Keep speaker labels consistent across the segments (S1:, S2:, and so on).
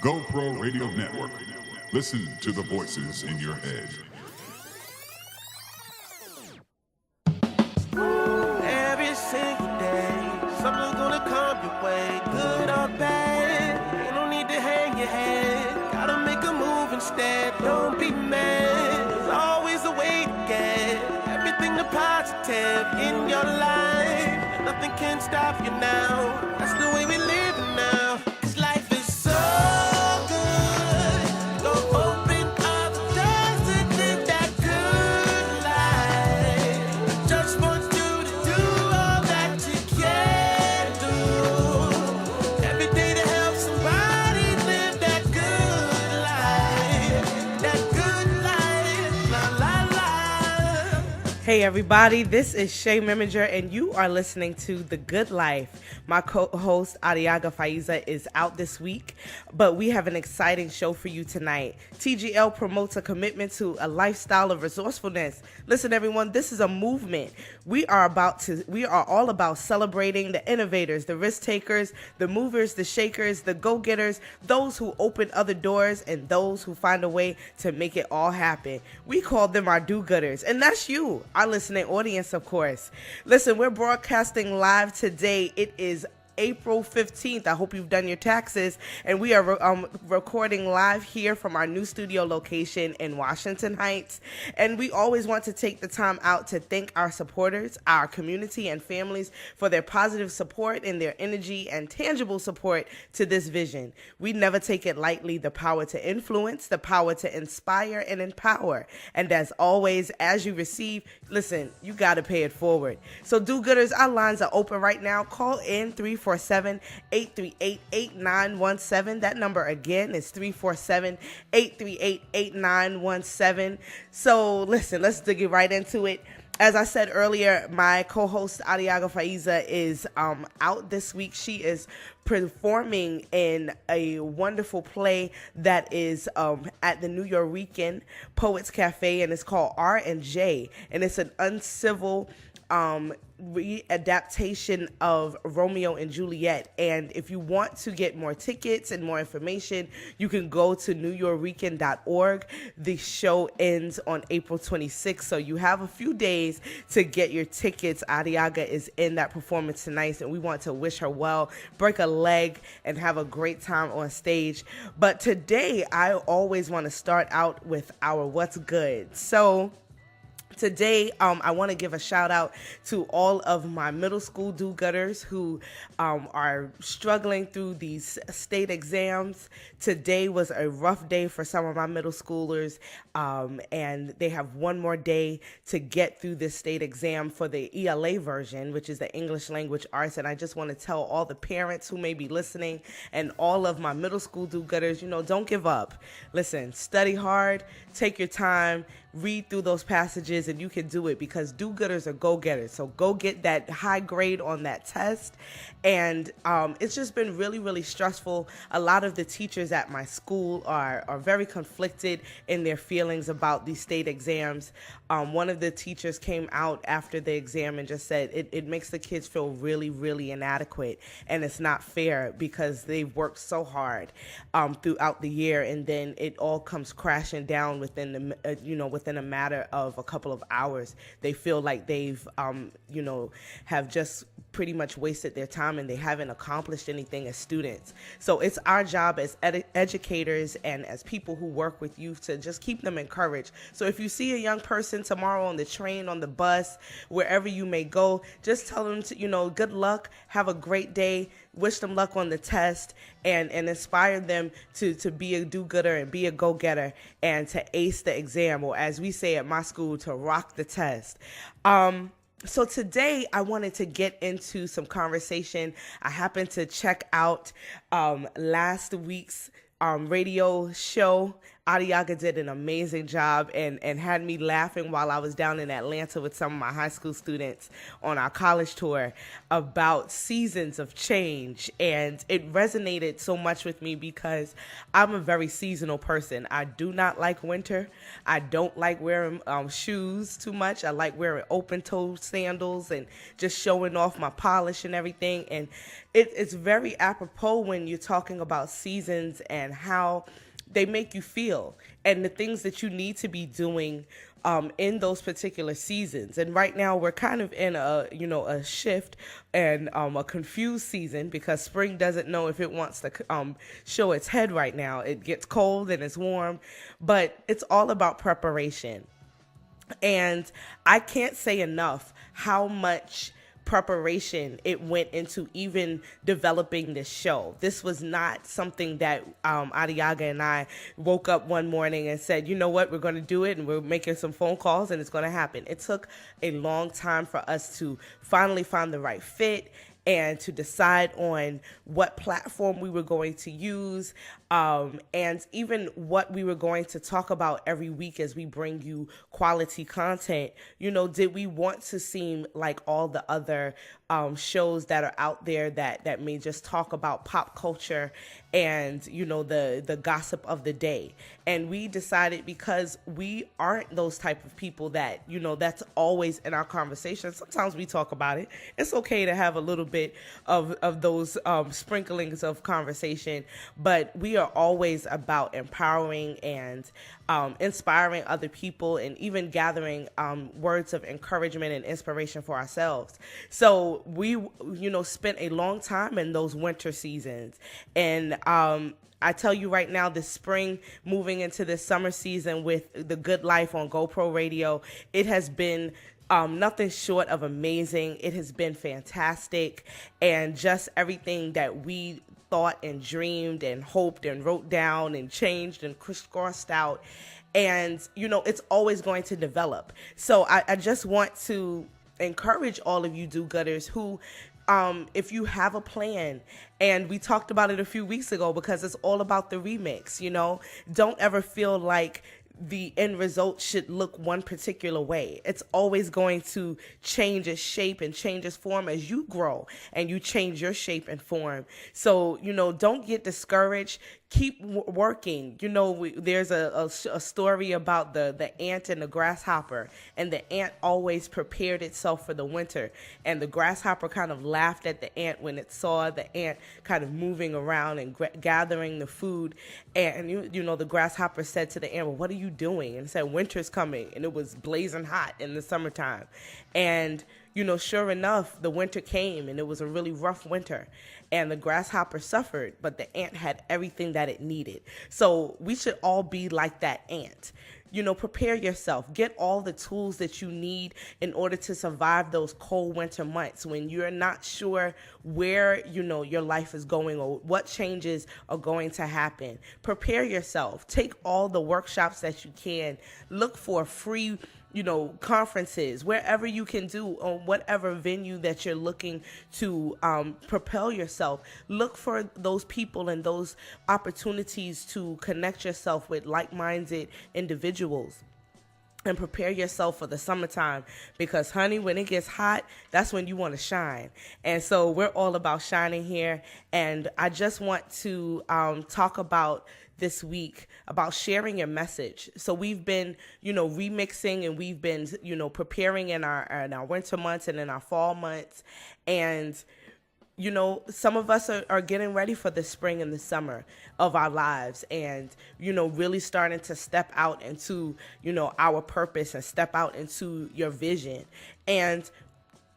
S1: GoPro Radio Network. Listen to the voices in your head.
S2: Every single day, something's gonna come your way, good or bad. You don't need to hang your head, gotta make a move instead. Don't be mad, there's always a way to get everything the positive in your life. Nothing can stop you now, that's the way we live now. 'Cause life is so good, go open up the doors to live that good life. I just want you to do all that you can do. Every day to help somebody live that good life. That good life, la la la.
S3: Hey everybody, this is Shea and you are listening to The Good Life. My co-host Adiagha is out this week, but we have an exciting show for you tonight. TGL promotes a commitment to a lifestyle of resourcefulness. Listen everyone, this is a movement. We are all about celebrating the innovators, the risk takers, the movers, the shakers, the go-getters, those who open other doors, and those who find a way to make it all happen. We call them our do-gooders, and that's you, our listening audience, of course. Listen, we're broadcasting live today. It is April 15th. I hope you've done your taxes, and we are recording live here from our new studio location in Washington Heights. And we always want to take the time out to thank our supporters, our community and families for their positive support and their energy and tangible support to this vision. We never take it lightly, the power to influence, the power to inspire and empower. And as always, as you receive, listen, you got to pay it forward. So do-gooders, our lines are open right now. Call in 347-838-8917. That number again is 347-838-8917. So listen, let's dig it right into it. As I said earlier, my co-host Adiagha is out this week. She is performing in a wonderful play that is at the New York Poets Cafe, and it's called R&J, and it's an uncivil readaptation of Romeo and Juliet. And if you want to get more tickets and more information, you can go to newyorweekend.org. The show ends on April 26th, so you have a few days to get your tickets. Adiagha is in that performance tonight, and we want to wish her well, break a leg, and have a great time on stage. But today, I always want to start out with our What's Good. So today, I want to give a shout out to all of my middle school do-gooders who are struggling through these state exams. Today was a rough day for some of my middle schoolers, and they have one more day to get through this state exam for the ELA version, which is the English Language Arts. And I just want to tell all the parents who may be listening and all of my middle school do-gooders, don't give up. Listen, study hard, take your time, read through those passages, and you can do it, because do-gooders are go-getters. So go get that high grade on that test. And it's just been really, really stressful. A lot of the teachers at my school are very conflicted in their feelings about these state exams. One of the teachers came out after the exam and just said it makes the kids feel really, really inadequate, and it's not fair because they've worked so hard throughout the year, and then it all comes crashing down within within a matter of a couple of hours. They feel like they've have just pretty much wasted their time, and they haven't accomplished anything as students. So it's our job as educators and as people who work with youth to just keep them encouraged. So if you see a young person tomorrow on the train, on the bus, wherever you may go, just tell them to, good luck, have a great day, wish them luck on the test, and inspire them to be a do-gooder and be a go-getter and to ace the exam, or as we say at my school, to rock the test. So today I wanted to get into some conversation. I happened to check out last week's radio show Adiagha did an amazing job and had me laughing while I was down in Atlanta with some of my high school students on our college tour about seasons of change. And it resonated so much with me because I'm a very seasonal person. I do not like winter. I don't like wearing shoes too much. I like wearing open-toed sandals and just showing off my polish and everything. And it's very apropos when you're talking about seasons and how they make you feel and the things that you need to be doing in those particular seasons. And right now we're kind of in a shift and a confused season because spring doesn't know if it wants to show its head right now. It gets cold and it's warm, but it's all about preparation. And I can't say enough how much preparation it went into even developing this show. This was not something that Adiagha and I woke up one morning and said, you know what, we're going to do it, and we're making some phone calls and it's going to happen. It took a long time for us to finally find the right fit and to decide on what platform we were going to use, and even what we were going to talk about every week as we bring you quality content. You know, did we want to seem like all the other shows that are out there that may just talk about pop culture and, you know, the gossip of the day? And we decided, because we aren't those type of people that, you know, that's always in our conversation. Sometimes we talk about it. It's okay to have a little bit of those sprinklings of conversation, but we are always about empowering and inspiring other people, and even gathering words of encouragement and inspiration for ourselves. So we, you know, spent a long time in those winter seasons. And I tell you right now, this spring, moving into this summer season with The Good Life on GoPro Radio, it has been nothing short of amazing. It has been fantastic. And just everything that we thought and dreamed and hoped and wrote down and changed and crisscrossed out. And, you know, it's always going to develop. So I just want to encourage all of you do-gooders who, if you have a plan, and we talked about it a few weeks ago because it's all about the remix, you know, don't ever feel like the end result should look one particular way. It's always going to change its shape and change its form as you grow and you change your shape and form. So, you know, don't get discouraged. Keep working. You know, there's a story about the ant and the grasshopper, and the ant always prepared itself for the winter, and the grasshopper kind of laughed at the ant when it saw the ant kind of moving around and gathering the food. And you know, the grasshopper said to the ant, well, what are you doing? And it said, winter's coming. And it was blazing hot in the summertime. And, you know, sure enough, the winter came, and it was a really rough winter. And the grasshopper suffered, but the ant had everything that it needed. So we should all be like that ant. You know, prepare yourself. Get all the tools that you need in order to survive those cold winter months when you're not sure where, you know, your life is going or what changes are going to happen. Prepare yourself. Take all the workshops that you can. Look for free, you know, conferences, wherever you can do, or whatever venue that you're looking to propel yourself. Look for those people and those opportunities to connect yourself with like-minded individuals. And prepare yourself for the summertime, because, honey, when it gets hot, that's when you want to shine. And so we're all about shining here. And I just want to talk about this week about sharing your message. So we've been, you know, remixing, and we've been, you know, preparing in our winter months and in our fall months. And, you know, some of us are getting ready for the spring and the summer of our lives, and, you know, really starting to step out into, you know, our purpose and step out into your vision. And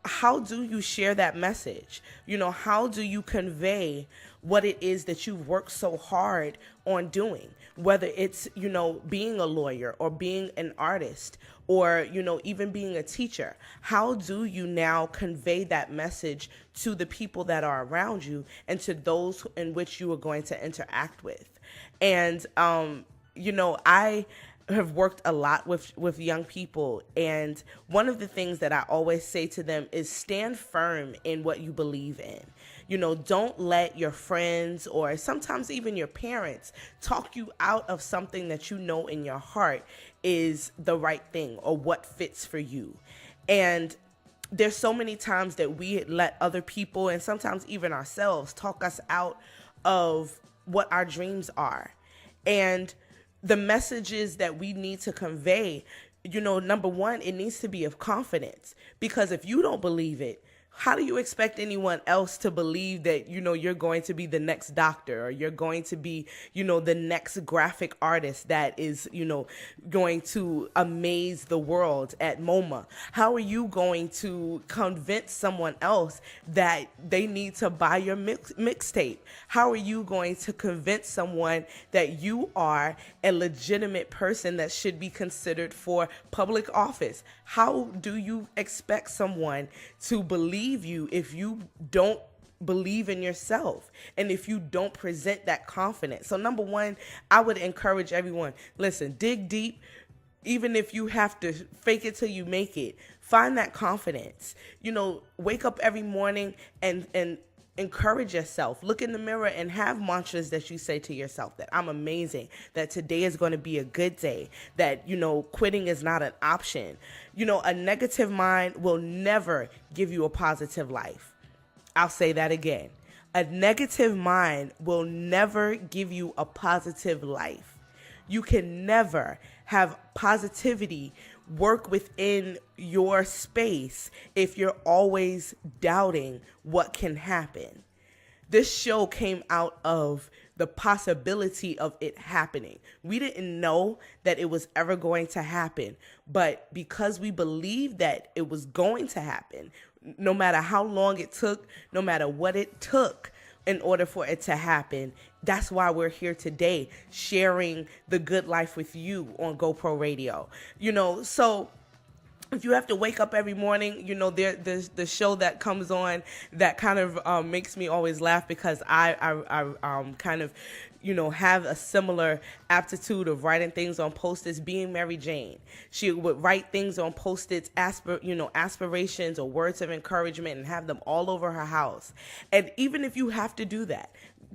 S3: how do you share that message? You know, how do you convey what it is that you've worked so hard on doing, whether it's, you know, being a lawyer or being an artist or, you know, even being a teacher? How do you now convey that message to the people that are around you and to those in which you are going to interact with? And, you know, I have worked a lot with young people, and one of the things that I always say to them is stand firm in what you believe in. Don't let your friends or sometimes even your parents talk you out of something that you know in your heart is the right thing or what fits for you. And there's so many times that we let other people and sometimes even ourselves talk us out of what our dreams are. And the messages that we need to convey, number one, it needs to be of confidence, because if you don't believe it, how do you expect anyone else to believe that, you're going to be the next doctor, or you're going to be, the next graphic artist that is, going to amaze the world at MoMA? How are you going to convince someone else that they need to buy your mixtape? How are you going to convince someone that you are a legitimate person that should be considered for public office? How do you expect someone to believe you if you don't believe in yourself and if you don't present that confidence? So number one, I would encourage everyone, listen, dig deep. Even if you have to fake it till you make it, find that confidence. Wake up every morning and encourage yourself. Look in the mirror and have mantras that you say to yourself, that I'm amazing, that today is going to be a good day, that, quitting is not an option. A negative mind will never give you a positive life. I'll say that again. A negative mind will never give you a positive life. You can never have positivity work within your space if you're always doubting what can happen. This show came out of the possibility of it happening. We didn't know that it was ever going to happen, but because we believed that it was going to happen, no matter how long it took, no matter what it took in order for it to happen, that's why we're here today, sharing the good life with you on GoPro Radio. So if you have to wake up every morning, there's the show that comes on that kind of makes me always laugh, because I kind of, have a similar aptitude of writing things on Post-its. Being Mary Jane, she would write things on Post-its, aspirations or words of encouragement, and have them all over her house. And even if you have to do that,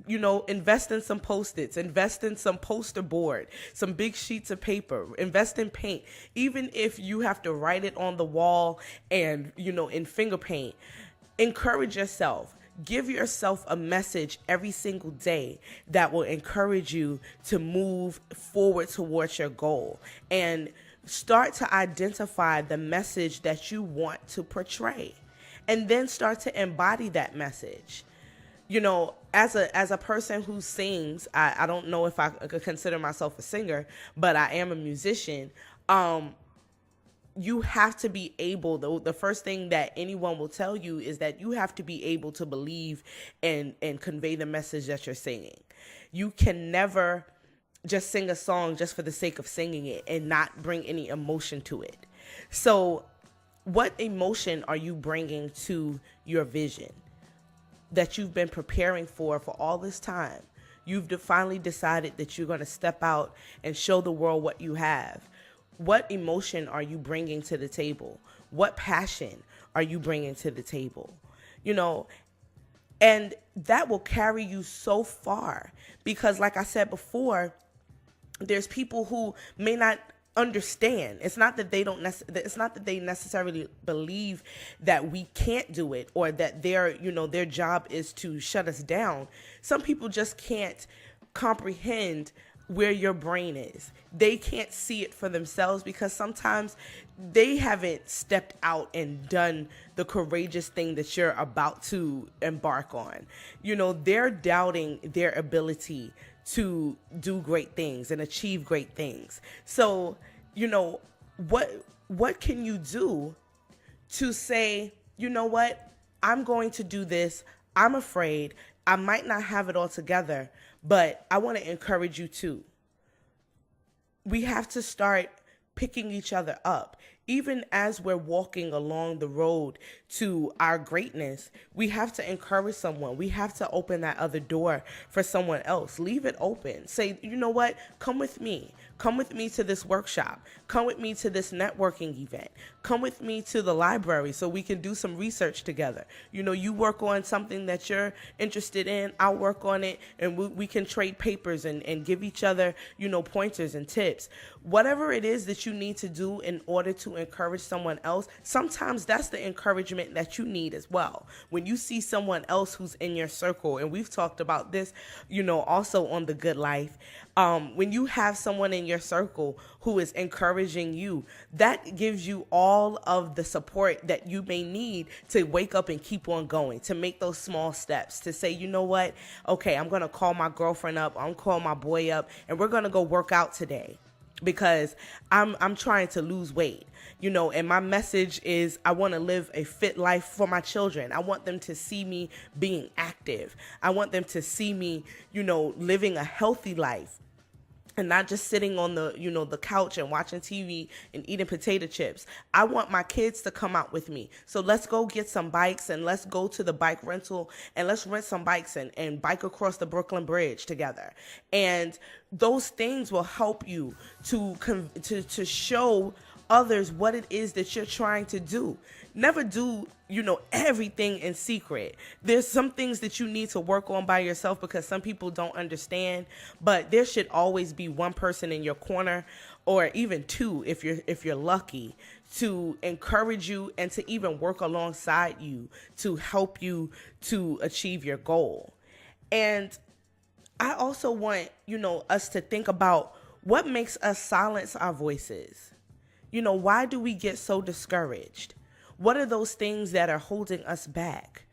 S3: invest in some Post-its, invest in some poster board, some big sheets of paper, invest in paint. Even if you have to write it on the wall and, in finger paint, encourage yourself. Give yourself a message every single day that will encourage you to move forward towards your goal, and start to identify the message that you want to portray, and then start to embody that message. As a person who sings, I don't know if I could consider myself a singer, but I am a musician. You have to be able, the first thing that anyone will tell you is that you have to be able to believe and convey the message that you're singing. You can never just sing a song just for the sake of singing it and not bring any emotion to it. So what emotion are you bringing to your vision that you've been preparing for all this time? You've finally decided that you're going to step out and show the world what you have. What emotion are you bringing to the table? What passion are you bringing to the table? And that will carry you so far, because like I said before, there's people who may not understand. It's not that they don't. It's not that they necessarily believe that we can't do it, or that their job is to shut us down. Some people just can't comprehend where your brain is. They can't see it for themselves, because sometimes they haven't stepped out and done the courageous thing that you're about to embark on. They're doubting their ability to do great things and achieve great things. So, what can you do to say, what, I'm going to do this. I'm afraid. I might not have it all together, but I want to encourage you too. We have to start picking each other up. even as we're walking along the road to our greatness, we have to encourage someone. We have to open that other door for someone else. Leave it open. Say, you know what? Come with me. Come with me to this workshop. Come with me to this networking event. Come with me to the library so we can do some research together. You know, you work on something that you're interested in, I'll work on it, and we can trade papers and give each other, you know, pointers and tips. Whatever it is that you need to do in order to encourage someone else, sometimes that's the encouragement that you need as well. When you see someone else who's in your circle, and we've talked about this, you know, also on The Good Life, when you have someone in your circle who is encouraging you, that gives you all of the support that you may need to wake up and keep on going, to make those small steps, to say, you know what, okay, I'm going to call my girlfriend up, I'm going to call my boy up, and we're going to go work out today because I'm trying to lose weight. You know, and my message is I want to live a fit life for my children. I want them to see me being active. I want them to see me, you know, living a healthy life. And not just sitting on the, you know, the couch and watching TV and eating potato chips. I want my kids to come out with me. So let's go get some bikes and let's go to the bike rental and let's rent some bikes and bike across the Brooklyn Bridge together. And those things will help you to show others what it is that you're trying to do. Never do, you know, everything in secret. There's some things that you need to work on by yourself because some people don't understand, but there should always be one person in your corner, or even two if you're lucky, to encourage you and to even work alongside you to help you to achieve your goal. And I also want, you know, us to think about what makes us silence our voices. You know, why do we get so discouraged? What are those things that are holding us back?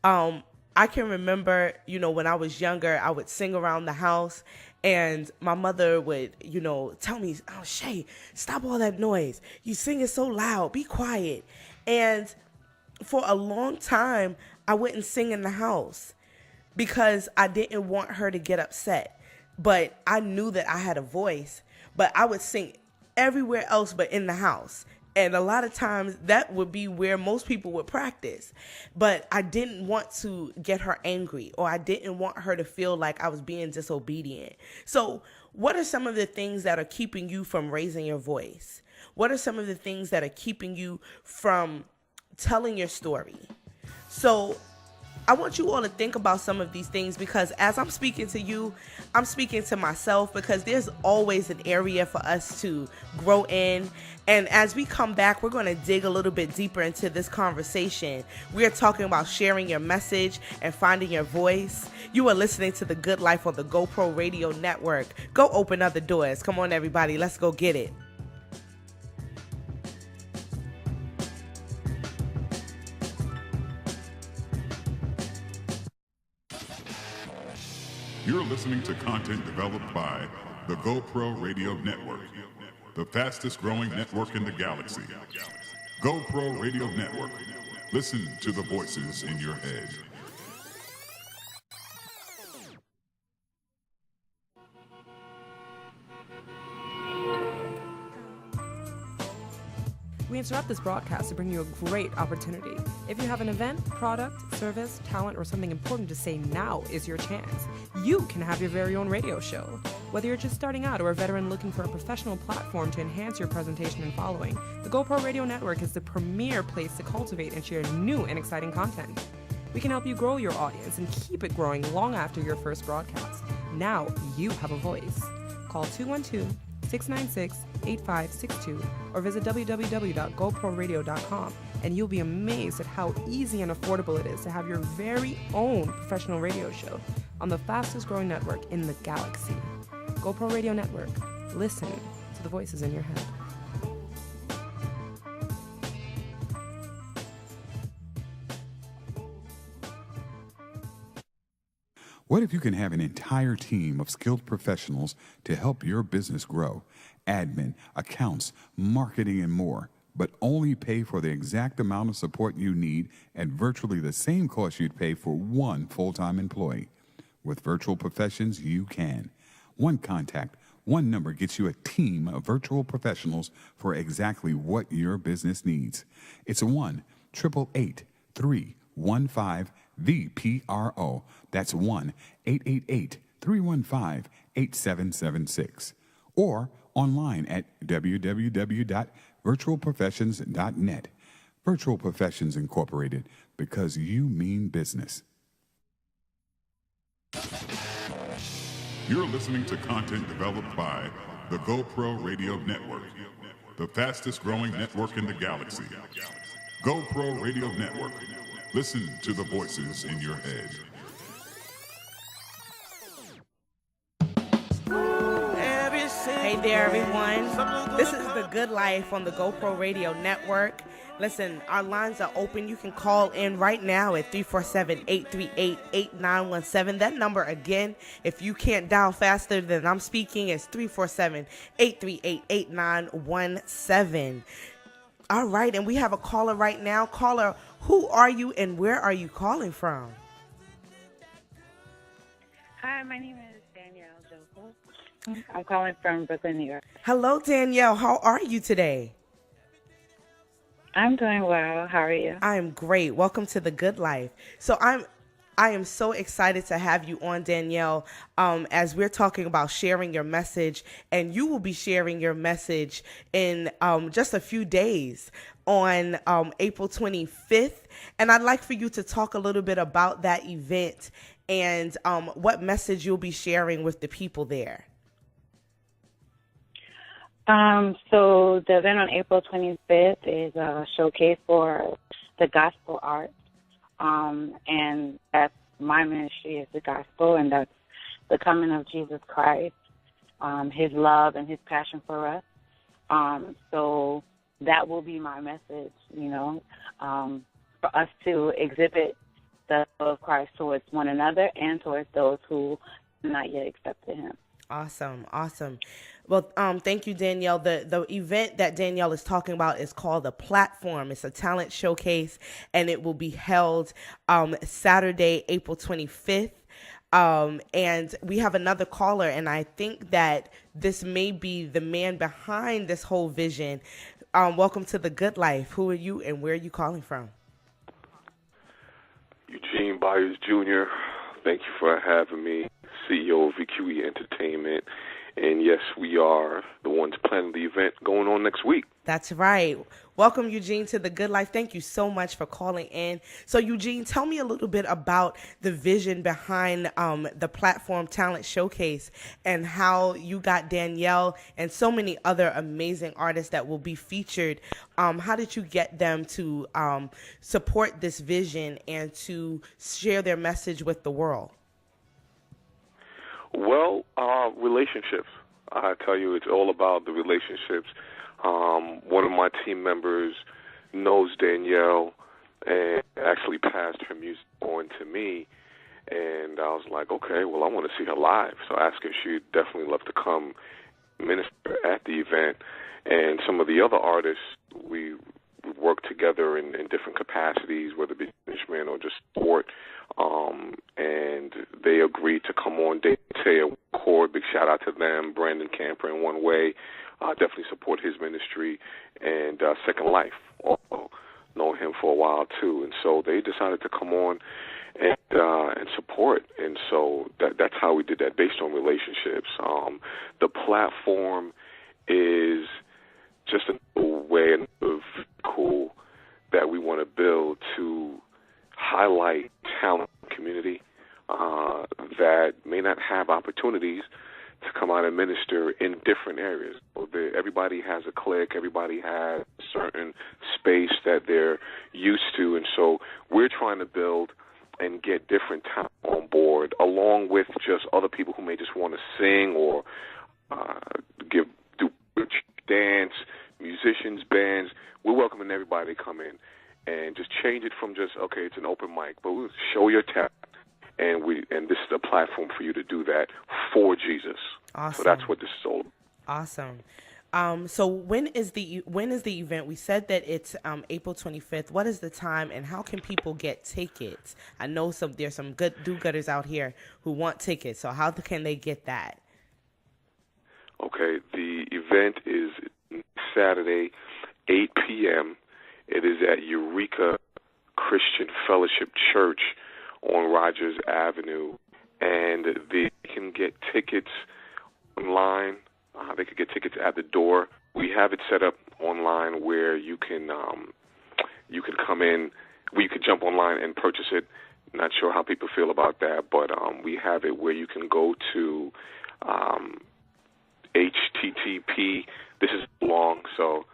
S3: I can remember, you know, when I was younger, I would sing around the house and my mother would, you know, tell me, oh, Shea, stop all that noise. You singing so loud, be quiet. And for a long time, I wouldn't sing in the house because I didn't want her to get upset. But I knew that I had a voice, but I would sing everywhere else but in the house. And a lot of times that would be where most people would practice. But I didn't want to get her angry, or I didn't want her to feel like I was being disobedient. So what are some of the things that are keeping you from raising your voice? What are some of the things that are keeping you from telling your story? So I want you all to think about some of these things, because as I'm speaking to you, I'm speaking to myself, because there's always an area for us to grow in. And as we come back, we're going to dig a little bit deeper into this conversation. We are talking about sharing your message and finding your voice. You are listening to The Good Life on the GoPro Radio Network. Go open other doors. Come on, everybody. Let's go get it.
S1: You're listening to content developed by the GoPro Radio Network, the fastest growing network in the galaxy. GoPro Radio Network. Listen to the voices in your head.
S4: We interrupt this broadcast to bring you a great opportunity. If you have an event, product, service, talent, or something important to say, now is your chance. You can have your very own radio show. Whether you're just starting out or a veteran looking for a professional platform to enhance your presentation and following, the GoPro Radio Network is the premier place to cultivate and share new and exciting content. We can help you grow your audience and keep it growing long after your first broadcast. Now you have a voice. Call 212-696-8562 or visit www.goproradio.com, and you'll be amazed at how easy and affordable it is to have your very own professional radio show on the fastest growing network in the galaxy. GoPro Radio Network. Listen to the voices in your head.
S1: What if you can have an entire team of skilled professionals to help your business grow? Admin, accounts, marketing, and more, but only pay for the exact amount of support you need at virtually the same cost you'd pay for one full-time employee. With Virtual Professions, you can. One contact, One number gets you a team of virtual professionals for exactly what your business needs. It's 1-888-315-VPRO. That's 1-888-315-8776. Or online at www.virtualprofessions.net. Virtual Professions Incorporated, because you mean business.
S5: You're listening to content developed by the GOPRORADIO Network, the fastest growing network in the galaxy. GOPRORADIO Network. Listen to the voices in your head.
S3: Hey there, everyone. This is The Good Life on the GoPro Radio Network. Listen, our lines are open. You can call in right now at 347-838-8917. That number again, if you can't dial faster than I'm speaking, is 347-838-8917. All right, and we have a caller right now. Caller, who are you and where are you calling from?
S6: Hi, my name is Danielle Joseph. I'm calling from Brooklyn, New York.
S3: Hello, Danielle. How are you today?
S6: I'm doing well. How are you?
S3: I am great. Welcome to The Good Life. So I am so excited to have you on, Danielle, as we're talking about sharing your message, and you will be sharing your message in just a few days on April 25th. And I'd like for you to talk a little bit about that event and what message you'll be sharing with the people there.
S6: So the event on April 25th is a showcase for the gospel arts, and that's my ministry is the gospel, and that's the coming of Jesus Christ, his love and his passion for us. So that will be my message, for us to exhibit the love of Christ towards one another and towards those who have not yet accepted him.
S3: Awesome. Well, thank you, Danielle. The event that Danielle is talking about is called The Platform. It's a talent showcase, and it will be held Saturday, April 25th. And we have another caller, and I think that this may be the man behind this whole vision. Welcome to The Good Life. Who are you, and where are you calling from?
S7: Eugene Byers Jr. Thank you for having me, CEO of VQE Entertainment. And yes, we are the ones planning the event going on next week.
S3: That's right. Welcome, Eugene, to The Good Life. Thank you so much for calling in. So, Eugene, tell me a little bit about the vision behind the Platform Talent Showcase and how you got Danielle and so many other amazing artists that will be featured. How did you get them to support this vision and to share their message with the world?
S7: Well, relationships. I tell you, it's all about the relationships. One of my team members knows Danielle and actually passed her music on to me. And I was like, okay, well, I want to see her live. So I asked her if she'd definitely love to come minister at the event. And some of the other artists, we work together in different capacities, whether it be management or just sport. And they agreed to come on. They say a chord, big shout out to them. Brandon Camper in One Way, definitely support his ministry, and Second Life, also known him for a while too. And so they decided to come on and support. And so that's how we did that, based on relationships. The platform is just a way of cool that we want to build to highlight talent community that may not have opportunities to come out and minister in different areas. Everybody has a clique, everybody has a certain space that they're used to, and so we're trying to build and get different talent on board, along with just other people who may just want to sing or do dance, musicians, bands. We're welcoming everybody to come in and just change it from just, okay, it's an open mic, but we'll show your talent, and this is a platform for you to do that for Jesus.
S3: Awesome.
S7: So that's what this is all about.
S3: Awesome. So when is the event? We said that it's April 25th. What is the time, and how can people get tickets? I know there's some good do-gooders out here who want tickets. So how can they get that?
S7: Okay, the event is Saturday, 8 p.m. It is at Eureka Christian Fellowship Church on Rogers Avenue, and they can get tickets online. They can get tickets at the door. We have it set up online where you can come in, where you can jump online and purchase it. Not sure how people feel about that, but we have it where you can go to HTTP. This is long, so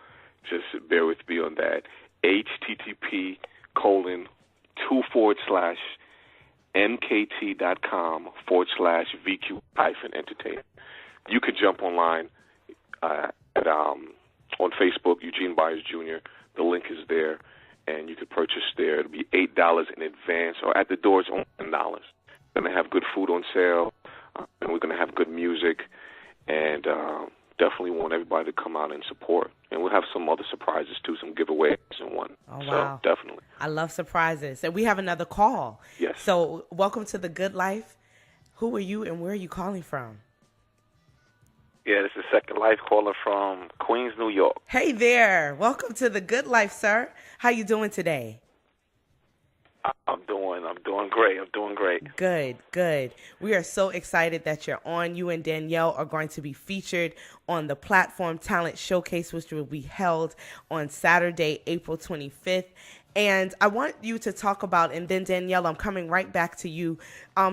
S7: just bear with me on that. http://mkt.com/VQ-entertainment. You could jump online on Facebook, Eugene Byers Jr. The link is there, and you could purchase there. It'll be $8 in advance, or at the door it's only $10. We're going to have good food on sale, and we're going to have good music, and definitely want everybody to come out and support. And we'll have some other surprises, too, some giveaways and one.
S3: Oh, wow.
S7: So, definitely.
S3: I love surprises. And we have another call.
S7: Yes.
S3: So, welcome to The Good Life. Who are you and where are you calling from?
S8: Yeah, this is Second Life calling from Queens, New York.
S3: Hey there. Welcome to The Good Life, sir. How you doing today?
S8: I'm doing great. I'm doing great.
S3: Good. We are so excited that you're on. You and Danielle are going to be featured on the Platform Talent Showcase, which will be held on Saturday, April 25th. And I want you to talk about, and then Danielle, I'm coming right back to you.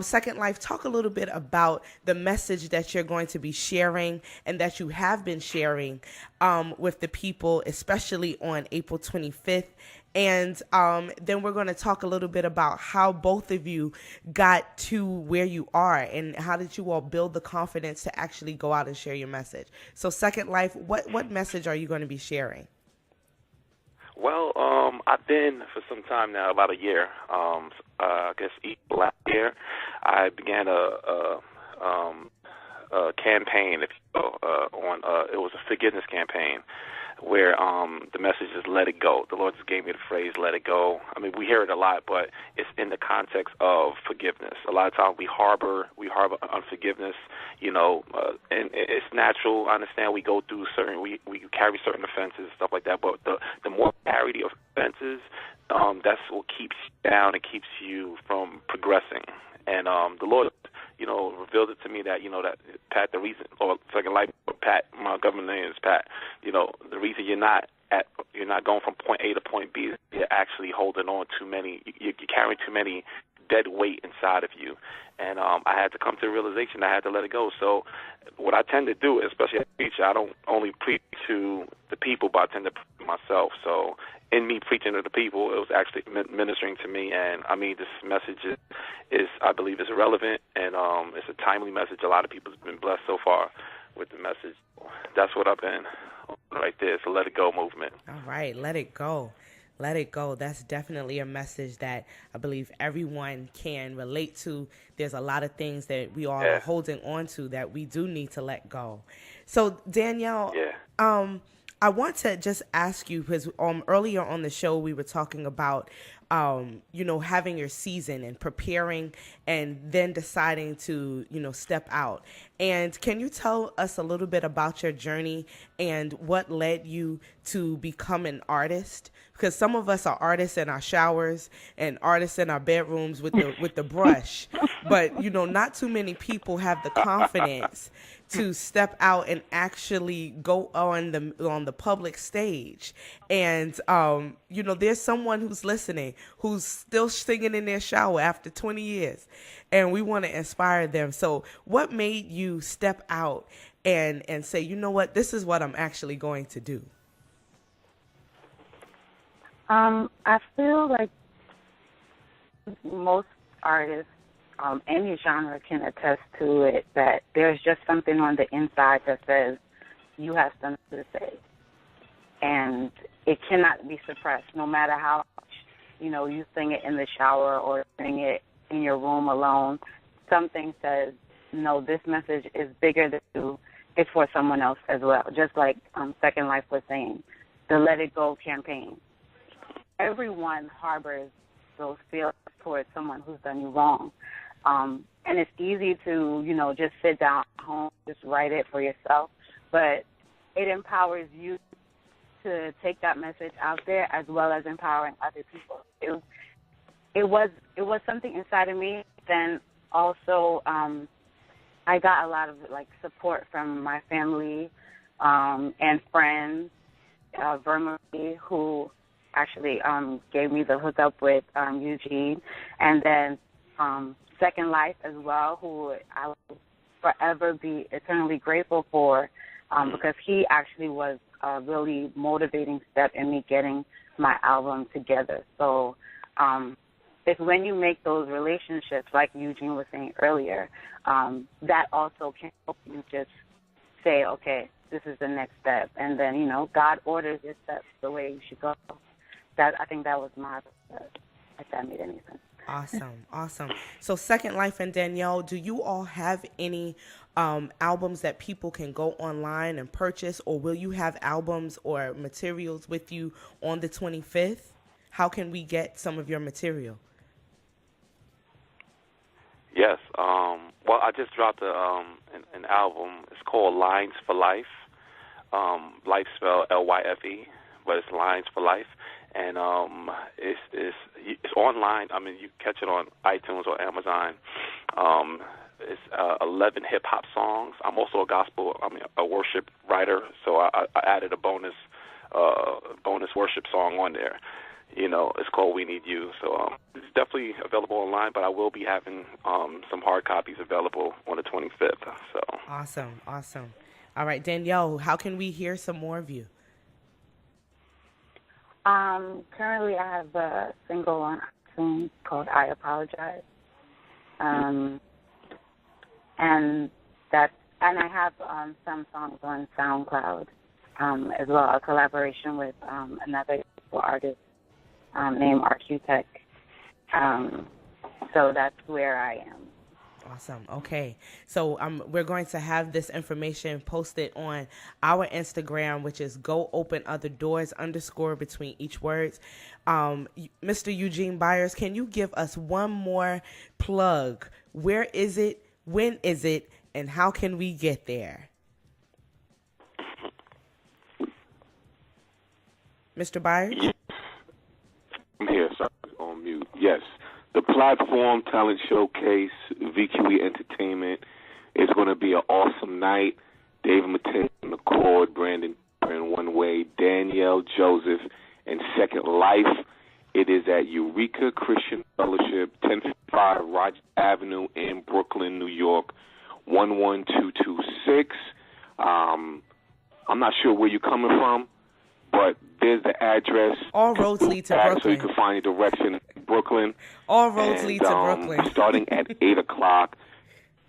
S3: Second Life, talk a little bit about the message that you're going to be sharing and that you have been sharing with the people, especially on April 25th. And then we're going to talk a little bit about how both of you got to where you are and how did you all build the confidence to actually go out and share your message. So Second Life, what message are you going to be sharing?
S8: Well, I've been for some time now, about a year. I guess last year, I began a campaign, if you will, it was a forgiveness campaign, where the message is let it go. The Lord just gave me the phrase let it go. I mean, we hear it a lot, but it's in the context of forgiveness. A lot of times we harbor unforgiveness, and it's natural. I understand we go through we carry certain offenses and stuff like that, but the more clarity of offenses, that's what keeps you down and keeps you from progressing. And the Lord, revealed it to me that, that Pat, the reason, or Second Life, Pat, my government name is Pat, the reason you're not going from point A to point B is you're actually holding on too many, you're carrying too many dead weight inside of you. And I had to come to the realization I had to let it go. So what I tend to do, especially as a preacher, I don't only preach to the people, but I tend to preach to myself. So in me preaching to the people, it was actually ministering to me. And, I mean, this message is I believe, is relevant, and it's a timely message. A lot of people have been blessed so far with the message. That's what I've been right there. It's a let it go movement.
S3: All right, let it go. Let it go. That's definitely a message that I believe everyone can relate to. There's a lot of things that we all are holding on to that we do need to let go. So, Danielle, I want to just ask you, because earlier on the show we were talking about, having your season and preparing and then deciding to, step out. And can you tell us a little bit about your journey and what led you to become an artist? Because some of us are artists in our showers and artists in our bedrooms with the brush, but not too many people have the confidence to step out and actually go on the public stage. And there's someone who's listening who's still singing in their shower after 20 years, and we want to inspire them. So what made you step out and say, you know what, this is what I'm actually going to do?
S6: I feel like most artists, any genre can attest to it, that there's just something on the inside that says you have something to say. And it cannot be suppressed, no matter how much, you sing it in the shower or sing it in your room alone. Something says, no, this message is bigger than you. It's for someone else as well. Just like Second Life was saying, the Let It Go campaign. Everyone harbors those feelings towards someone who's done you wrong. And it's easy to, just sit down at home, just write it for yourself. but it empowers you to take that message out there as well as empowering other people. It was something inside of me. Then also I got a lot of support from my family and friends, Vermeer, who actually gave me the hookup with Eugene, and then Second Life as well, who I will forever be eternally grateful for, because he actually was a really motivating step in me getting my album together. So it's when you make those relationships, like Eugene was saying earlier, that also can help you just say, okay, this is the next step. And then, God orders your steps the way you should go. I think that was my process, if that made any sense.
S3: Awesome. So Second Life and Danielle, do you all have any albums that people can go online and purchase, or will you have albums or materials with you on the 25th? How can we get some of your material?
S8: Yes. Well, I just dropped an album. It's called Lines for Life. Life spelled L-Y-F-E, but it's Lines for Life. And it's online. I mean, you catch it on iTunes or Amazon. It's 11 hip-hop songs. I'm also a worship writer, so I added a bonus worship song on there. It's called We Need You. So it's definitely available online, but I will be having some hard copies available on the 25th. So
S3: Awesome. All right, Danielle, how can we hear some more of you?
S6: Currently I have a single on iTunes called I Apologize. And I have some songs on SoundCloud as well, a collaboration with another artist named Architect. So that's where I am.
S3: Awesome. Okay. So we're going to have this information posted on our Instagram, which is GOOPENOTHERDOORS_ between each words. Mr. Eugene Byers, can you give us one more plug? Where is it? When is it? And how can we get there? Mr. Byers?
S7: Yes. I'm here, sorry, on mute. Yes. The Platform Talent Showcase, VQE Entertainment, is going to be an awesome night. David Mateo on the chord, Brandon and One Way, Danielle Joseph, and Second Life. It is at Eureka Christian Fellowship, 1055 Roger Avenue in Brooklyn, New York, 11226. I'm not sure where you're coming from, but there's the address.
S3: All roads lead to Brooklyn.
S7: So you can find your direction in Brooklyn.
S3: All roads lead to Brooklyn.
S7: Starting at 8 o'clock,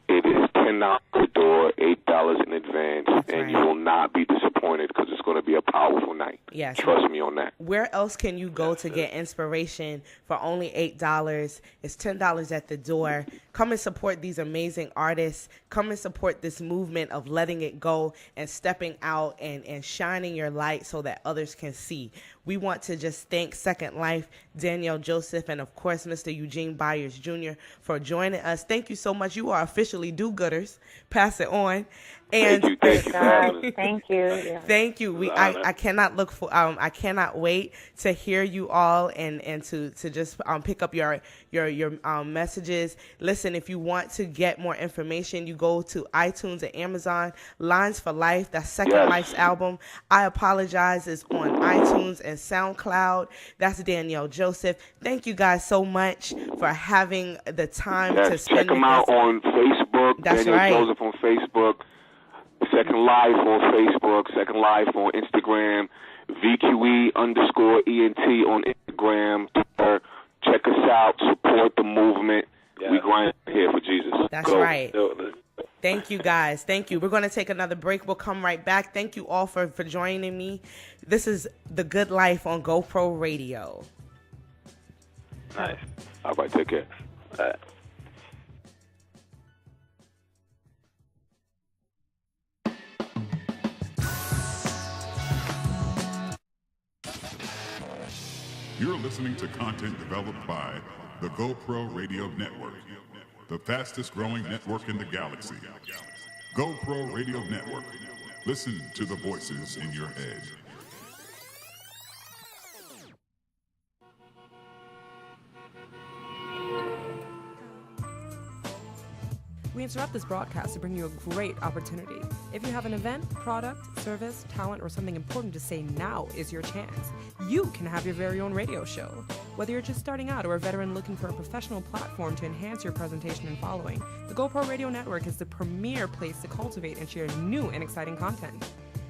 S7: it is $10 at the door, $8 in advance, and you will not be disappointed because it's going to be a powerful night.
S3: Yes.
S7: Trust me on that.
S3: Where else can you go to get inspiration for only $8? It's $10 at the door. Come and support these amazing artists. Come and support this movement of letting it go and stepping out and shining your light so that others can see. We want to just thank Second Life, Danielle Joseph, and of course, Mr. Eugene Byers Jr. for joining us. Thank you so much. You are officially do-gooders. Pass it on. And
S7: thank you for having us.
S6: Thank you. Yeah.
S3: Thank you. I cannot I cannot wait to hear you all and to just pick up your messages. Listen, if you want to get more information, you go to iTunes and Amazon. Lines for Life, that's Second Life's album. I Apologize is on iTunes and SoundCloud. That's Danielle Joseph. Thank you guys so much for having the time to spend.
S7: Check them out on Facebook.
S3: That's
S7: Danielle
S3: right.
S7: Joseph on Facebook. Second Life on Facebook, Second Life on Instagram, VQE_ENT on Instagram, Twitter. Check us out, support the movement. Yeah. We grind here for Jesus.
S3: That's right. Thank you, guys. Thank you. We're going to take another break. We'll come right back. Thank you all for joining me. This is The Good Life on GoPro Radio.
S8: Nice.
S7: All right, take care.
S8: All right.
S5: You're listening to content developed by the GoPro Radio Network, the fastest growing network in the galaxy. GoPro Radio Network, Listen to the voices in your head.
S4: We interrupt this broadcast to bring you a great opportunity. If you have an event, product, service, talent, or something important to say, now is your chance. You can have your very own radio show. Whether you're just starting out or a veteran looking for a professional platform to enhance your presentation and following, the GoPro Radio Network is the premier place to cultivate and share new and exciting content.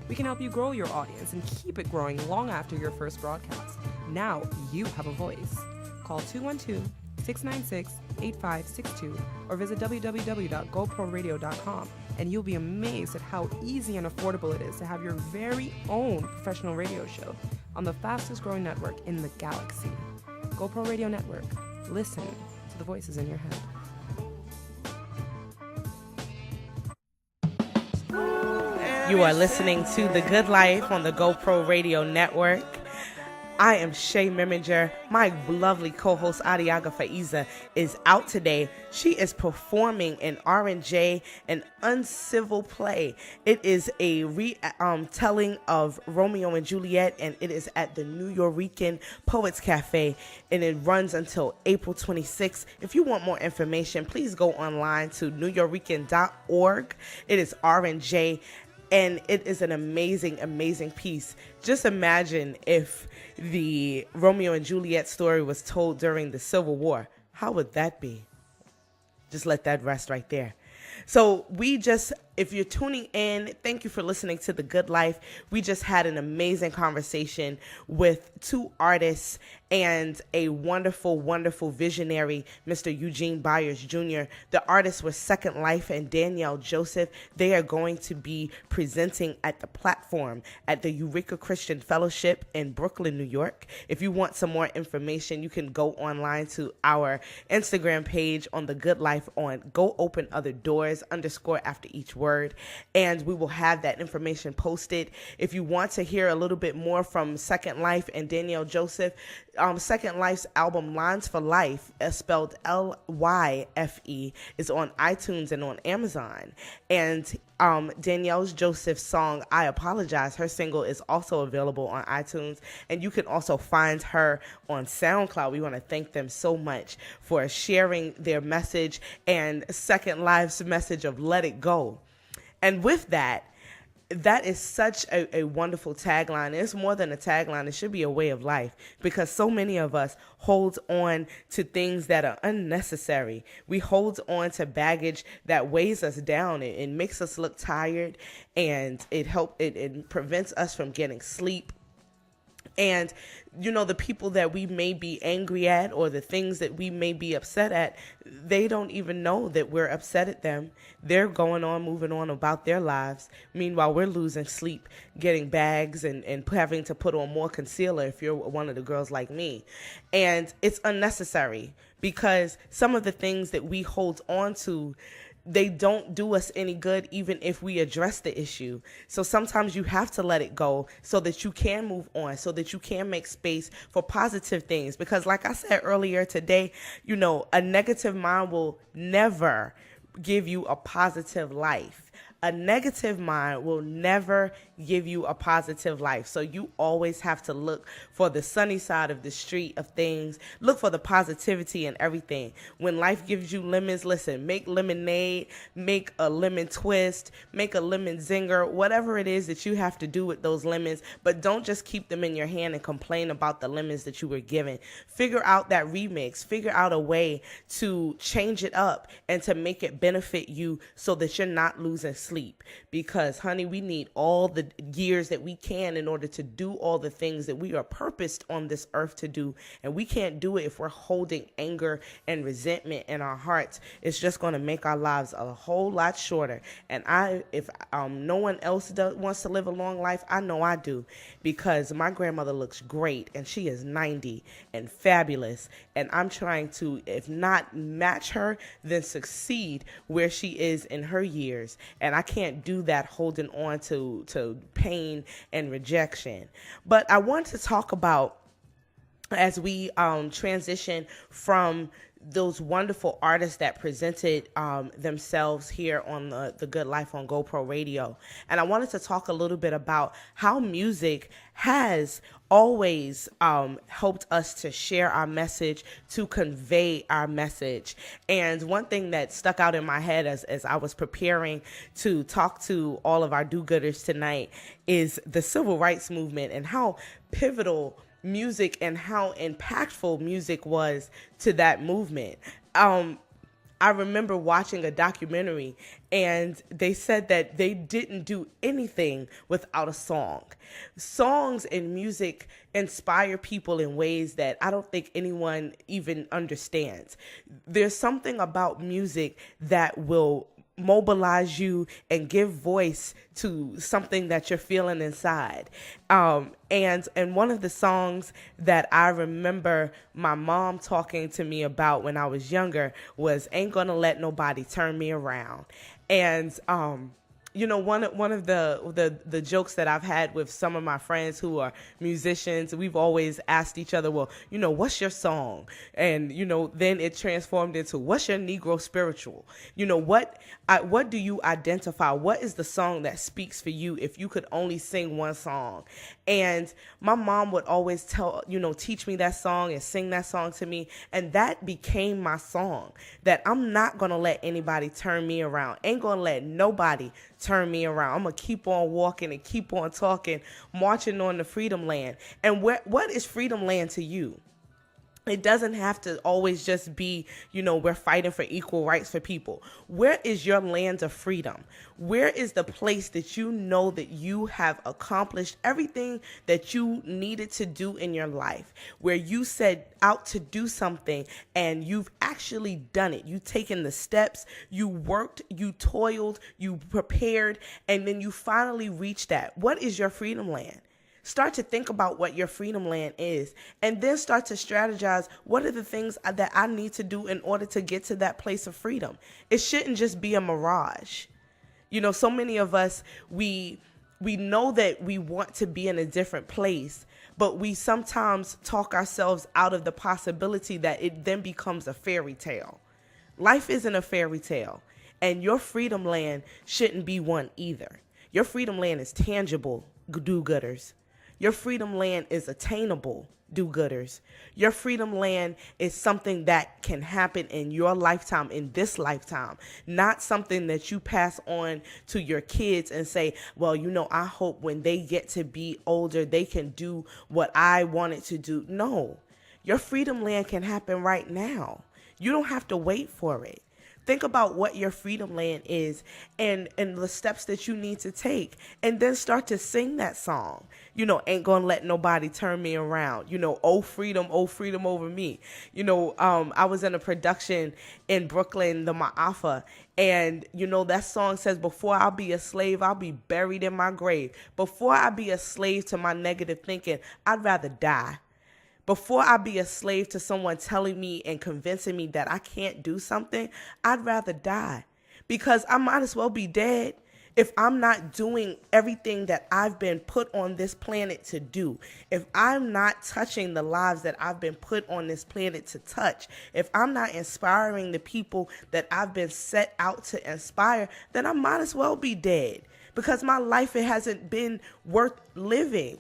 S4: We can help you grow your audience and keep it growing long after your first broadcast. Now you have a voice. Call 212-696-8562 or visit www.GoProRadio.com and you'll be amazed at how easy and affordable it is to have your very own professional radio show on the fastest growing network in the galaxy. GoPro Radio Network. Listen to the voices in your head.
S3: You are listening to The Good Life on the GoPro Radio Network. I am Shea Meminger. My lovely co-host Adiagha Faiza is out today. She is performing in R&J, an uncivil play. It is a retelling of Romeo and Juliet, and it is at the New Yorican Poets Cafe, and it runs until April 26th. If you want more information, please go online to newyorrican.org. It is R&J. And it is an amazing, amazing piece. Just imagine if the Romeo and Juliet story was told during the Civil War. How would that be? Just let that rest right there. So if you're tuning in, thank you for listening to The Good Life. We just had an amazing conversation with two artists and a wonderful, wonderful visionary, Mr. Eugene Byers Jr. The artists were Second Life and Danielle Joseph. They are going to be presenting at the platform at the Eureka Christian Fellowship in Brooklyn, New York. If you want some more information, you can go online to our Instagram page on The Good Life on Go Open Other Doors _ after each word, and we will have that information posted. If you want to hear a little bit more from Second Life and Danielle Joseph, Second Life's album Lines for Life, spelled Lyfe, is on iTunes and on Amazon. And Danielle Joseph's song I Apologize, her single, is also available on iTunes, and you can also find her on SoundCloud. We want to thank them so much for sharing their message and Second Life's message of let it go. And with that is such a wonderful tagline. It's more than a tagline. It should be a way of life, because so many of us hold on to things that are unnecessary. We hold on to baggage that weighs us down. It makes us look tired, and it prevents us from getting sleep. And, the people that we may be angry at or the things that we may be upset at, they don't even know that we're upset at them. They're moving on about their lives. Meanwhile, we're losing sleep, getting bags and having to put on more concealer if you're one of the girls like me. And it's unnecessary, because some of the things that we hold on to, they don't do us any good, even if we address the issue. So sometimes you have to let it go so that you can move on, so that you can make space for positive things. Because like I said earlier today, a negative mind will never give you a positive life. A negative mind will never give you a positive life. So you always have to look for the sunny side of the street of things. Look for the positivity in everything. When life gives you lemons, listen, make lemonade, make a lemon twist, make a lemon zinger, whatever it is that you have to do with those lemons. But don't just keep them in your hand and complain about the lemons that you were given. Figure out that remix. Figure out a way to change it up and to make it benefit you so that you're not losing sleep. Because, honey, we need all the years that we can in order to do all the things that we are purposed on this earth to do. And we can't do it if we're holding anger and resentment in our hearts. It's just going to make our lives a whole lot shorter. And if no one else wants to live a long life, I know I do, because my grandmother looks great and she is 90 and fabulous. And I'm trying to, if not match her, then succeed where she is in her years. And I can't do that holding on to pain and rejection. But I want to talk about, as we transition from those wonderful artists that presented themselves here on the Good Life on GoPro Radio. And I wanted to talk a little bit about how music has always helped us to share our message, to convey our message. And one thing that stuck out in my head as I was preparing to talk to all of our do-gooders tonight is the civil rights movement and how pivotal music and how impactful music was to that movement. I remember watching a documentary and they said that they didn't do anything without a song. Songs and music inspire people in ways that I don't think anyone even understands. There's something about music that will mobilize you and give voice to something that you're feeling inside. And one of the songs that I remember my mom talking to me about when I was younger was Ain't Gonna Let Nobody Turn Me Around. And you know, one of the jokes that I've had with some of my friends who are musicians, we've always asked each other, well, you know, what's your song? And, you know, then it transformed into what's your Negro spiritual? You know, what do you identify? What is the song that speaks for you if you could only sing one song? And my mom would always teach me that song and sing that song to me. And that became my song, that I'm not going to let anybody turn me around. Ain't going to let nobody turn me around. I'm going to keep on walking and keep on talking, marching on the freedom land. And what is freedom land to you? It doesn't have to always just be, you know, we're fighting for equal rights for people. Where is your land of freedom? Where is the place that you know that you have accomplished everything that you needed to do in your life? Where you set out to do something and you've actually done it. You've taken the steps, you worked, you toiled, you prepared, and then you finally reached that. What is your freedom land? Start to think about what your freedom land is, and then start to strategize what are the things that I need to do in order to get to that place of freedom. It shouldn't just be a mirage. You know, so many of us, we know that we want to be in a different place, but we sometimes talk ourselves out of the possibility that it then becomes a fairy tale. Life isn't a fairy tale, and your freedom land shouldn't be one either. Your freedom land is tangible, do-gooders. Your freedom land is attainable, do-gooders. Your freedom land is something that can happen in your lifetime, in this lifetime, not something that you pass on to your kids and say, well, you know, I hope when they get to be older, they can do what I wanted to do. No, your freedom land can happen right now. You don't have to wait for it. Think about what your freedom land is and the steps that you need to take, and then start to sing that song. You know, ain't gonna let nobody turn me around. You know, oh freedom over me. You know, I was in a production in Brooklyn, the Ma'afa, and, you know, that song says, before I'll be a slave, I'll be buried in my grave. Before I be a slave to my negative thinking, I'd rather die. Before I be a slave to someone telling me and convincing me that I can't do something, I'd rather die, because I might as well be dead if I'm not doing everything that I've been put on this planet to do. If I'm not touching the lives that I've been put on this planet to touch, if I'm not inspiring the people that I've been set out to inspire, then I might as well be dead, because my life, it hasn't been worth living.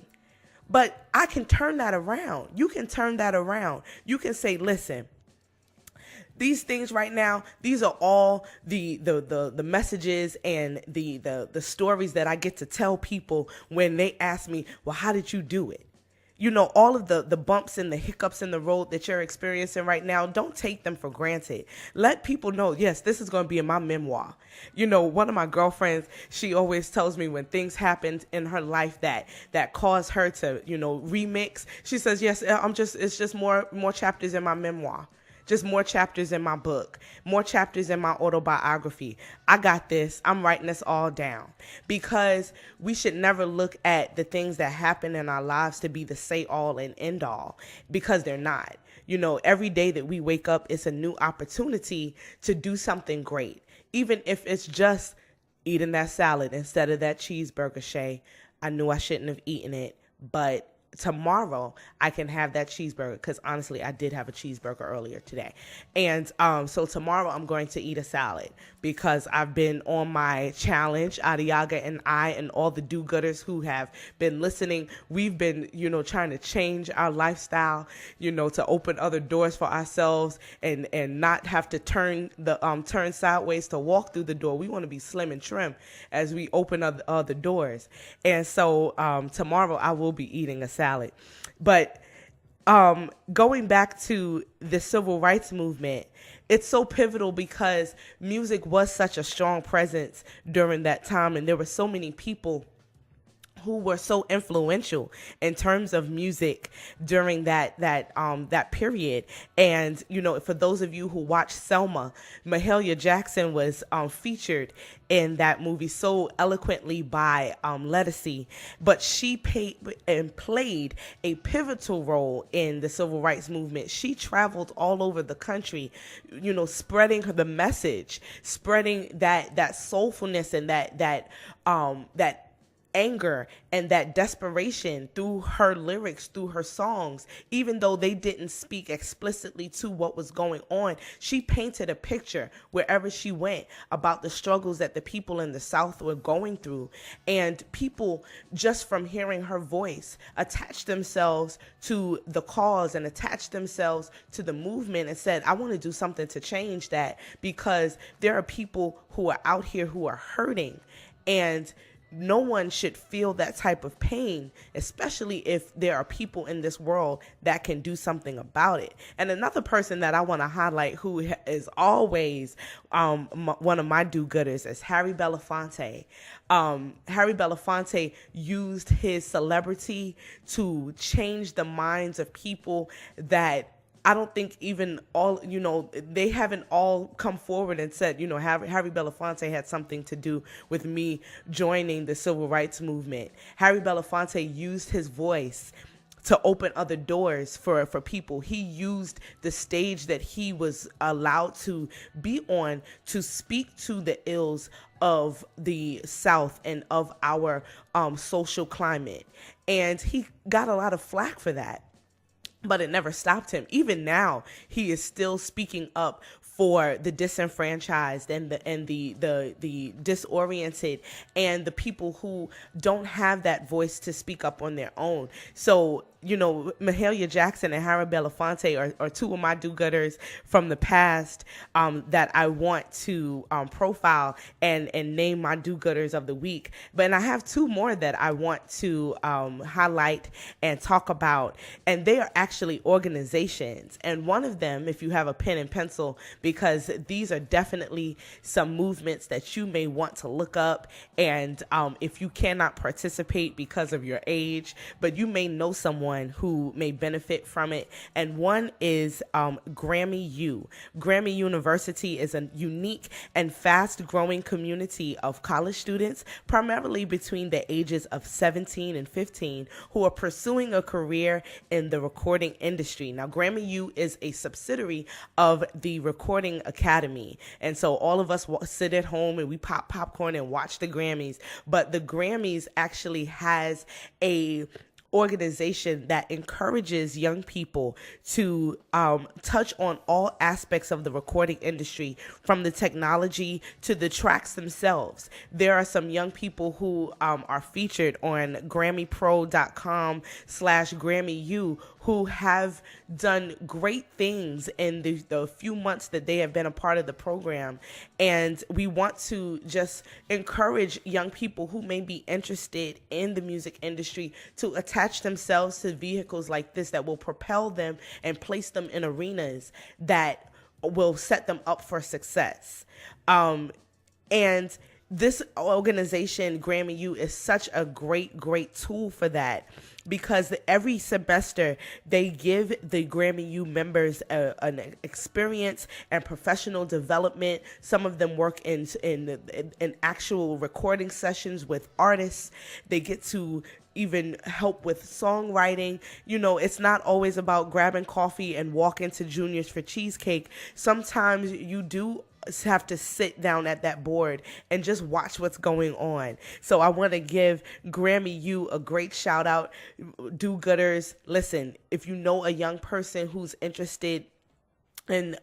S3: But I can turn that around. You can turn that around. You can say, listen, these things right now, these are all the messages and the stories that I get to tell people when they ask me, well, how did you do it? You know, all of the bumps and the hiccups in the road that you're experiencing right now, don't take them for granted. Let people know, yes, this is going to be in my memoir. You know, one of my girlfriends, she always tells me when things happened in her life that caused her to, you know, remix. She says, yes, it's just more chapters in my memoir. Just more chapters in my book, more chapters in my autobiography. I got this. I'm writing this all down, because we should never look at the things that happen in our lives to be the say all and end all, because they're not. You know, every day that we wake up, it's a new opportunity to do something great, even if it's just eating that salad instead of that cheeseburger, Shea. I knew I shouldn't have eaten it, but tomorrow I can have that cheeseburger, because honestly I did have a cheeseburger earlier today. And so tomorrow I'm going to eat a salad, because I've been on my challenge. Adiagha and I and all the do-gooders who have been listening, we've been, trying to change our lifestyle, to open other doors for ourselves and not have to turn sideways to walk through the door. We want to be slim and trim as we open other doors. And so tomorrow I will be eating a salad. But going back to the civil rights movement, it's so pivotal because music was such a strong presence during that time, and there were so many people who were so influential in terms of music during that period. And for those of you who watched Selma, Mahalia Jackson was featured in that movie so eloquently by Ledisi, but she played a pivotal role in the civil rights movement. She traveled all over the country, spreading the message, spreading that soulfulness and that anger and that desperation through her lyrics, through her songs. Even though they didn't speak explicitly to what was going on, she painted a picture wherever she went about the struggles that the people in the South were going through. And people, just from hearing her voice, attached themselves to the cause and attached themselves to the movement and said, I want to do something to change that, because there are people who are out here who are hurting, and no one should feel that type of pain, especially if there are people in this world that can do something about it. And another person that I want to highlight, who is always one of my do-gooders, is Harry Belafonte. Harry Belafonte used his celebrity to change the minds of people that I don't think even all, they haven't all come forward and said, Harry Belafonte had something to do with me joining the civil rights movement. Harry Belafonte used his voice to open other doors for people. He used the stage that he was allowed to be on to speak to the ills of the South and of our social climate. And he got a lot of flack for that. But it never stopped him. Even now, he is still speaking up for the disenfranchised and the disoriented and the people who don't have that voice to speak up on their own. So, Mahalia Jackson and Harry Belafonte are two of my do-gooders from the past that I want to profile and name my do-gooders of the week. But I have two more that I want to highlight and talk about, and they are actually organizations. And one of them, if you have a pen and pencil, because these are definitely some movements that you may want to look up, and if you cannot participate because of your age, but you may know someone who may benefit from it. And one is Grammy U. Grammy University is a unique and fast-growing community of college students, primarily between the ages of 17 and 15, who are pursuing a career in the recording industry. Now, Grammy U is a subsidiary of the Recording Academy. And so all of us sit at home and we pop popcorn and watch the Grammys. But the Grammys actually has a organization that encourages young people to touch on all aspects of the recording industry, from the technology to the tracks themselves. There are some young people who are featured on GrammyPro.com/GrammyU who have done great things in the few months that they have been a part of the program. And we want to just encourage young people who may be interested in the music industry to attach themselves to vehicles like this that will propel them and place them in arenas that will set them up for success. And this organization, Grammy U, is such a great tool for that, because every semester they give the Grammy U members an experience and professional development. Some of them work in actual recording sessions with artists. They get to even help with songwriting. It's not always about grabbing coffee and walking to Junior's for cheesecake. Sometimes you do have to sit down at that board and just watch what's going on. So I want to give Grammy U a great shout out. Do-gooders, listen, if you know a young person who's interested in the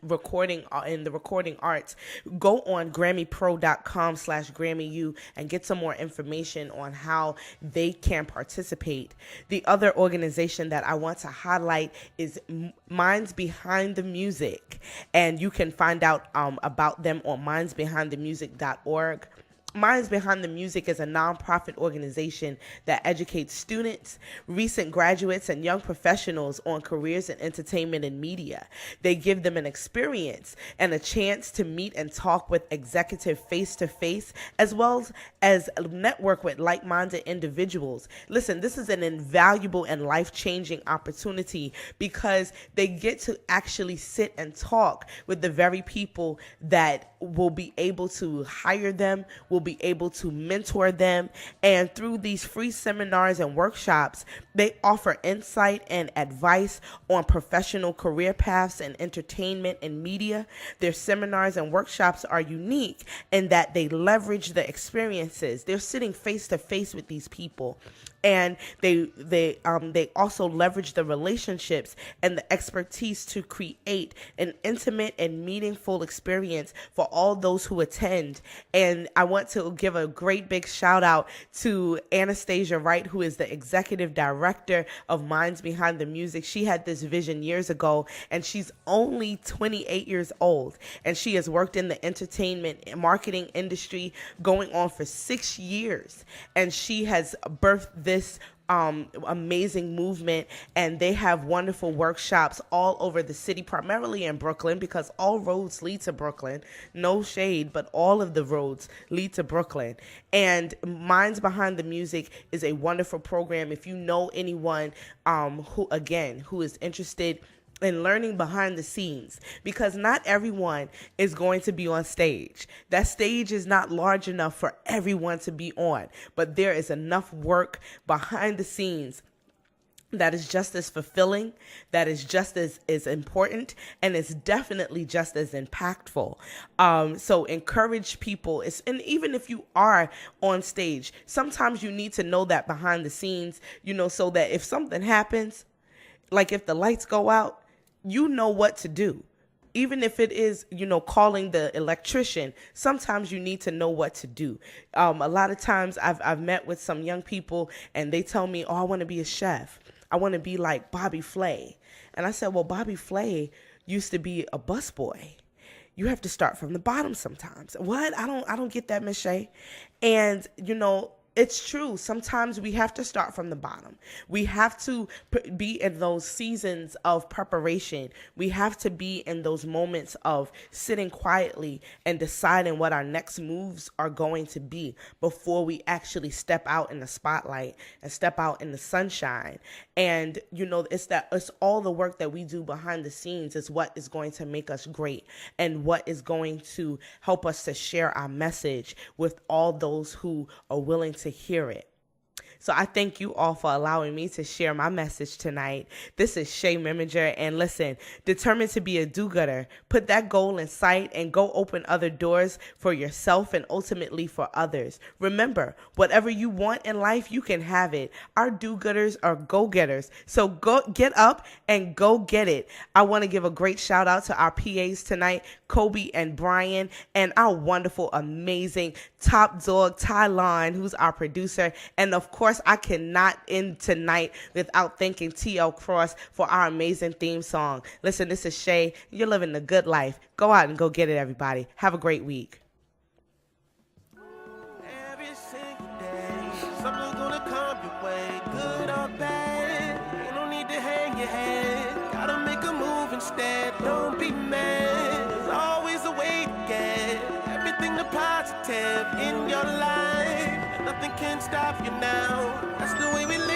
S3: recording arts, go on GrammyPro.com/GrammyU and get some more information on how they can participate. The other organization that I want to highlight is Minds Behind the Music, and you can find out about them on mindsbehindthemusic.org. Minds Behind the Music is a nonprofit organization that educates students, recent graduates, and young professionals on careers in entertainment and media. They give them an experience and a chance to meet and talk with executives face-to-face, as well as network with like-minded individuals. Listen, this is an invaluable and life-changing opportunity because they get to actually sit and talk with the very people that will be able to hire them, will be able to mentor them. And through these free seminars and workshops, they offer insight and advice on professional career paths in entertainment and media. Their seminars and workshops are unique in that they leverage the experiences. They're sitting face to face with these people. And they also leverage the relationships and the expertise to create an intimate and meaningful experience for all those who attend. And I want to give a great big shout out to Anastasia Wright, who is the executive director of Minds Behind the Music. She had this vision years ago, and she's only 28 years old. And she has worked in the entertainment and marketing industry going on for 6 years. And she has birthed this amazing movement, and they have wonderful workshops all over the city, primarily in Brooklyn, because all roads lead to Brooklyn. No shade, but all of the roads lead to Brooklyn. And Minds Behind the Music is a wonderful program. If you know anyone who is interested and learning behind the scenes, because not everyone is going to be on stage. That stage is not large enough for everyone to be on, but there is enough work behind the scenes that is just as fulfilling, that is just as important, and it's definitely just as impactful. So encourage people, and even if you are on stage, sometimes you need to know that behind the scenes, so that if something happens, like if the lights go out, you know what to do. Even if it is, calling the electrician, sometimes you need to know what to do. A lot of times I've met with some young people and they tell me, I want to be a chef. I want to be like Bobby Flay. And I said, well, Bobby Flay used to be a busboy. You have to start from the bottom sometimes. What? I don't get that, Miss Shea. And, it's true. Sometimes we have to start from the bottom. We have to be in those seasons of preparation. We have to be in those moments of sitting quietly and deciding what our next moves are going to be before we actually step out in the spotlight and step out in the sunshine. And, it's all the work that we do behind the scenes is what is going to make us great and what is going to help us to share our message with all those who are willing to hear it. So I thank you all for allowing me to share my message tonight. This is Shea Miminger, and listen, determined to be a do-gooder. Put that goal in sight and go open other doors for yourself and ultimately for others. Remember, whatever you want in life, you can have it. Our do-gooders are go-getters. So go get up and go get it. I want to give a great shout out to our PAs tonight, Kobe and Brian, and our wonderful, amazing top dog, Tylon, who's our producer. And of course, I cannot end tonight without thanking T.L. Cross for our amazing theme song. Listen, this is Shea. You're living the good life. Go out and go get it, everybody. Have a great week.
S2: Every single day, something's gonna come your way, good or bad. You don't need to hang your head. Gotta make a move instead. Don't be mad. There's always a way to get everything the positive in your life. Nothing can stop you now. That's the way we live.